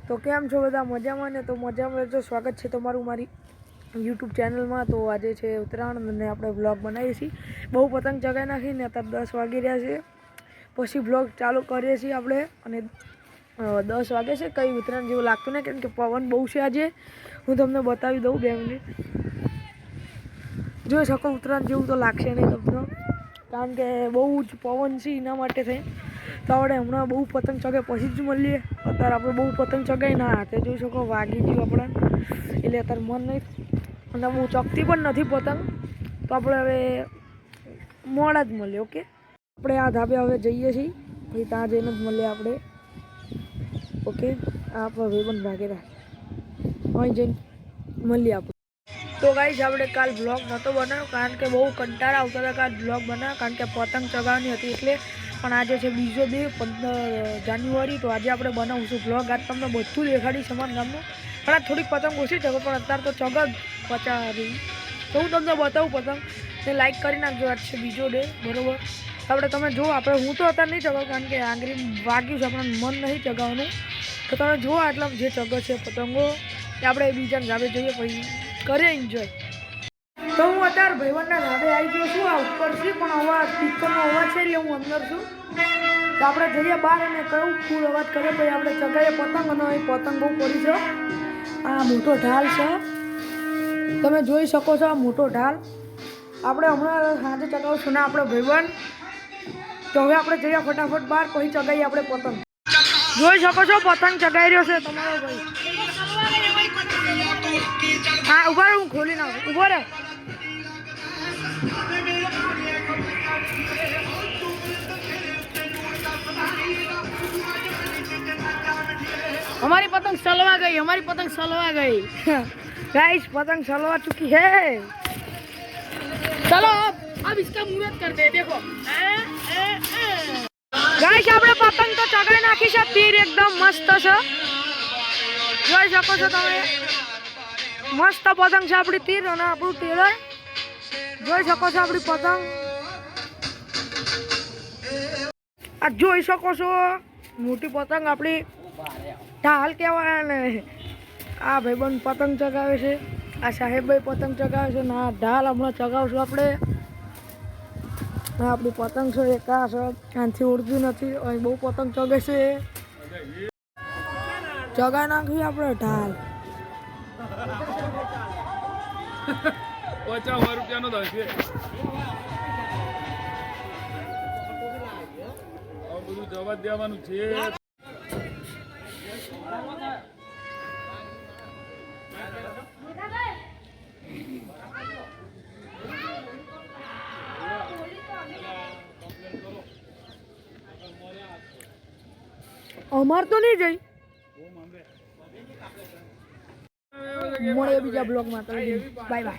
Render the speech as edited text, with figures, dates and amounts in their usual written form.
તો કેમ છો બધા મજામાં ને? તો મજામાં રહેજો। સ્વાગત છે તમારું મારી યુટ્યુબ ચેનલમાં। તો આજે છે ઉત્તરાયણ અને આપણે વ્લોગ બનાવીએ છીએ। બહુ પતંગ ચગાવી નાખીને અત્યારે 10 વાગી રહ્યા છે, પછી વ્લોગ ચાલુ કરીએ છીએ આપણે। અને 10 વાગે છે, કંઈ ઉત્તરાયણ જેવું લાગતું નહીં, કેમ કે પવન બહુ છે આજે। હું તમને બતાવી દઉં 2 મિનિટ, જોઈ શકો ઉત્તરાયણ જેવું તો લાગશે નહીં તમને, કારણ કે બહુ જ પવન છે એના માટે થઈ। તો આપણે હમણાં બહુ પતંગ ચગે પછી જ મળીએ। અત્યારે આપણે બહુ પતંગ ચગાવી ના હાથે જોઈ શકો વાગી ગયું આપણે, એટલે અત્યારે મન નહીં અને બહુ ચગતી પણ નથી પતંગ। તો આપણે હવે મોડા જ મળીએ, ઓકે? આપણે આ ધાબે હવે જઈએ છીએ, પછી ત્યાં જઈને જ મળીએ આપણે, ઓકે? આ આપણો ભાઈબંધ ભાગેલા અહીં જઈને મળીએ આપણે। તો ગાઈસ આપણે કાલ બ્લોગ નહોતો બનાવ્યો, કારણ કે બહુ કંટાળા આવતા હતા કાલ બ્લોગ બનાવ્યો, કારણ કે પતંગ ચગાવવાની હતી એટલે। પણ આજે છે બીજો દી 15 જાન્યુઆરી, તો આજે આપણે બનાવશું બ્લોગ। આજ તમને બધું દેખાડીશ અમારા ગામનું, પણ આ થોડીક પતંગ ઓછી ચગો, પણ અત્યારે તો ચગ પચાવી, તો હું તમને બતાવું પતંગ તે લાઈક કરી નાખજો। આજ છે બીજો ડે, બરાબર? આપણે તમે જુઓ, આપણે હું તો અત્યારે નહીં ચગાવું, કારણ કે આંગળી વાગ્યું છે, આપણને મન નહીં ચગાવવાનું। તો તમે જુઓ આટલા જે ચગ છે પતંગો, એ આપણે બીજાને ધાબે જઈએ પછી કરીએ એન્જોય। તો હું અત્યારે ભાઈબંધના ધાબે આવી ગયો છું, આ ઉપર છે, પણ અવાજ સ્પીકરનો અવાજ છે એટલે હું અંદર છું। તો આપણે જઈએ બહાર અને કયું ફૂલ અવાજ કરે, પછી આપણે ચગાવીએ પતંગ। અને અહીં પતંગ બહુ પડી છે, આ મોટો ઢાલ છે, તમે જોઈ શકો છો આ મોટો ઢાલ। આપણે હમણાં સાંજે ચગાવશું ને આપણે ભાઈબંધ। તો હવે આપણે જઈએ ફટાફટ બહાર, પછી ચગાવીએ આપણે પતંગ। જોઈ શકો છો પતંગ ચગાવી રહ્યો છે તમારો ભાઈ। હા ઉભા રહો, હું ખોલી નાખું, ઉભો રહે। हमारी पतंग सलवा गई, हमारी पतंग सलवा गई। गाइस पतंग सलवा चुकी है। चलो अब इसका मुहूर्त करते हैं, देखो। गाइस આપણે પતંગ તો ચગાવી નાખી છે, તીર એકદમ મસ્ત છે, જોઈ શકો છો તમે। મસ્ત પતંગ છે આપણી તીર, અને આપણું ટેલર જોઈ શકો છો આપણી પતંગ। આ જોઈ શકો છો મોટી પતંગ આપણી ઢાલ કહેવાય ને। આ ભાઈબંધ પતંગ ચગાવે છે, આ સાહેબભાઈ પતંગ ચગાવે છે, ને આ ઢાલ હમણાં ચગાવશું આપણે। આપણી પતંગ છે એક આ છે, આનાથી ઉડતું નથી, અહીં બહુ પતંગ ચગે છે, ચગાવી નાખી આપણે ઢાલ। ₹50 થશે, બધું જવા દેવાનું છે। અમાર તો નહીં જઈ મળે બીજા બ્લોગમાં, બાય બાય।